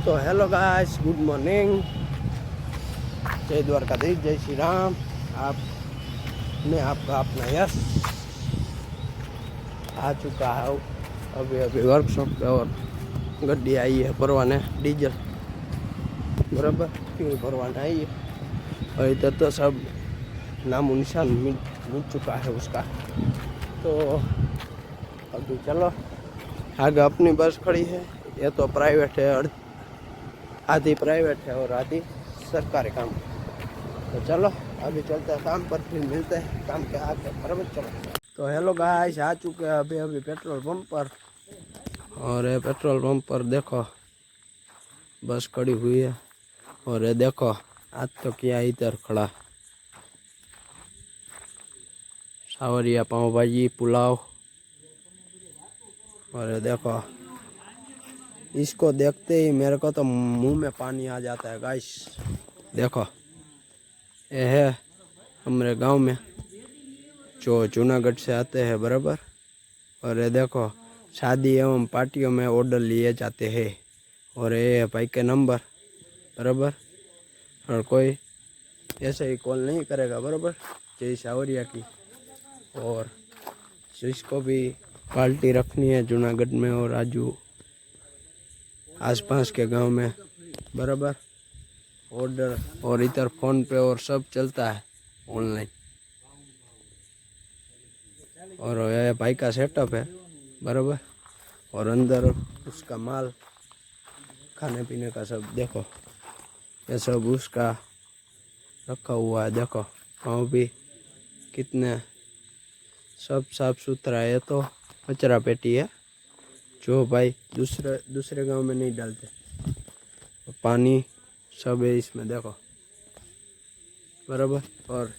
तो hello guys, good morning, जय द्वारकाधीश, जय श्री राम। आप मैं आपका अपना यश आ चुका है अभी अभी वर्कशॉप पे और गड्डी आई है भरवाने डीजल, बराबर क्यों भरवाने आई है। और इधर तो सब नामो निशान मिट चुका है उसका। तो अभी चलो आगे अपनी बस खड़ी है, ये तो प्राइवेट है, आधी प्राइवेट है और आधी सरकारी काम। तो चलो अभी चलते हैं काम पर, फिर मिलते हैं काम के आगे, बराबर। चलो तो हेलो गाइस, आ चुके हैं अभी अभी पेट्रोल पंप पर। और ये पेट्रोल पंप पर देखो बस खड़ी हुई है। और ये देखो आज तो क्या इधर खड़ा, सावरिया पाव भाजी पुलाव। और ये देखो, इसको देखते ही मेरे को तो मुंह में पानी आ जाता है गाइस। देखो ये है हमारे गांव में जो जूनागढ़ से आते हैं, बराबर। और ये देखो शादी एवं पार्टियों में ऑर्डर लिए जाते हैं। और ये है भाई के नंबर, बराबर। और कोई ऐसे ही कॉल नहीं करेगा, बराबर, जय सावरिया की। और जिसको भी पार्टी रखनी है जूनागढ़ में और आजू आसपास के गांव में, बराबर, ऑर्डर और इधर फ़ोन पे और सब चलता है ऑनलाइन। और ये भाई का सेटअप है, बराबर। और अंदर उसका माल खाने पीने का सब देखो, ये सब उसका रखा हुआ है। देखो पाँव भी कितने सब साफ सुथरा है। ये तो कचरा पेटी है जो भाई दूसरे गांव में नहीं डालते। पानी सब है इसमें, देखो, बराबर। और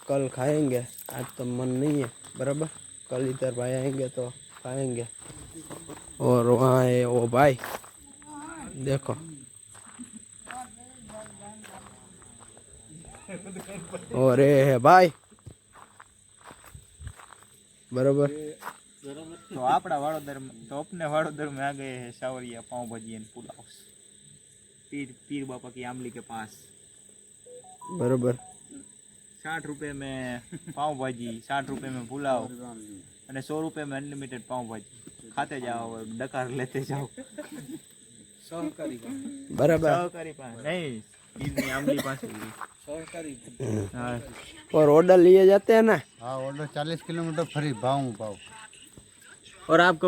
कल खाएंगे, आज तो मन नहीं है, बराबर। कल इधर भाई आएंगे तो खाएंगे। और वहाँ है वो भाई, देखो, और ये है भाई, बराबर। तो आपड़ा वाड़ोदर तो अपने वाड़ोदर में आ गए हैं सावरिया पाव भाजी एंड पुलाव, पीर बाबा की आमली के पास। बराबर 60 रुपए में पाव भाजी, 60 रुपए में पुलाव और 100 रुपए में अनलिमिटेड पाव भाजी। खाते जाओ और डकार लेते जाओ। सहकारी बराबर। सहकारी पास नहीं, पीर आमली पास सहकारी। हाँ। और ऑर्डर लिए जाते हैं ना। हाँ, ऑर्डर 40 किलोमीटर फ्री भाव पाव। और आप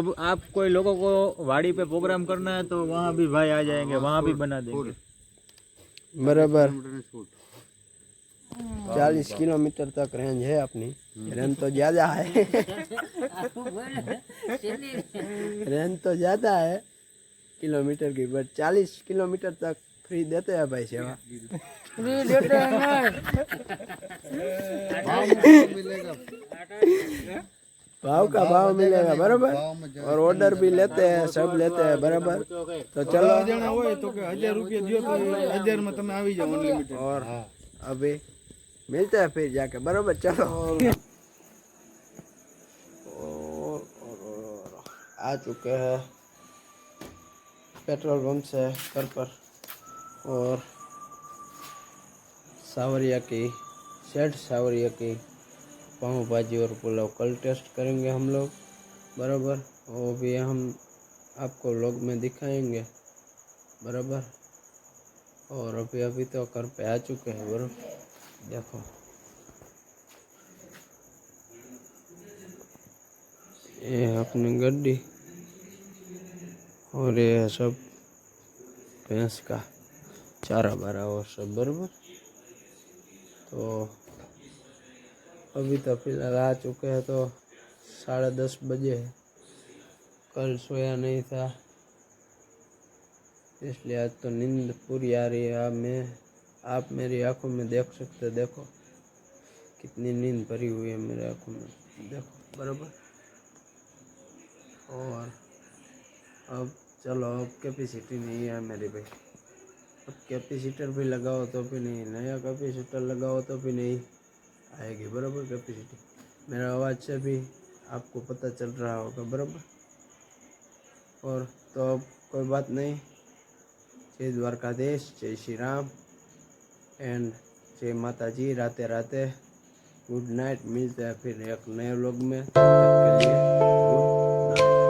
कोई लोगों को वाड़ी पे प्रोग्राम करना है तो वहाँ भी भाई आ जाएंगे, वहाँ भी बना देंगे। बराबर 40 किलोमीटर तक रेंज है अपनी। रेंज तो ज़्यादा है रेंज तो ज़्यादा है किलोमीटर की, बट 40 किलोमीटर तक फ्री देते हैं भाई सेवा। फ्री देते हैं भाव का भाव मिलेगा, बराबर। और ऑर्डर भी लेते हैं, सब लेते हैं, बराबर। तो चलो जना हो तो 1000 रुपया दियो तो 1000 में તમે આવી જાઓ અનલિમિટેડ। और अभी मिलते हैं फिर जाके, बराबर। चलो और आ चुके हैं पेट्रोल पंप से घर पर। और सावरिया की सेठ सावरिया की पाव भाजी और पुलाव कल टेस्ट करेंगे हम लोग, बराबर। वो भी हम आपको व्लॉग में दिखाएंगे, बराबर। और अभी अभी तो घर पे आ चुके हैं, बराबर। देखो ये है अपनी गड्डी और ये है सब भैंस का चारा बारा और सब, बराबर। तो अभी तो फिलहाल आ चुके हैं, तो 10:30 बजे है। कल सोया नहीं था इसलिए आज तो नींद पूरी आ रही है। आप मेरी आंखों में देख सकते, देखो कितनी नींद भरी हुई है मेरी आंखों में, देखो, बराबर। और अब चलो, अब कैपेसिटी नहीं है मेरी भाई। अब कैपेसिटर भी लगाओ तो भी नहीं, नया कैपेसिटर लगाओ तो भी नहीं आएगी, बराबर, कैपेसिटी। मेरा आवाज़ से भी आपको पता चल रहा होगा, बराबर। और तो अब कोई बात नहीं, जय द्वारकाधीश, जय श्री राम एंड जय माता जी। राते राते गुड नाइट। मिलते हैं फिर एक नए व्लॉग में। तब तक के लिए गुड नाइट।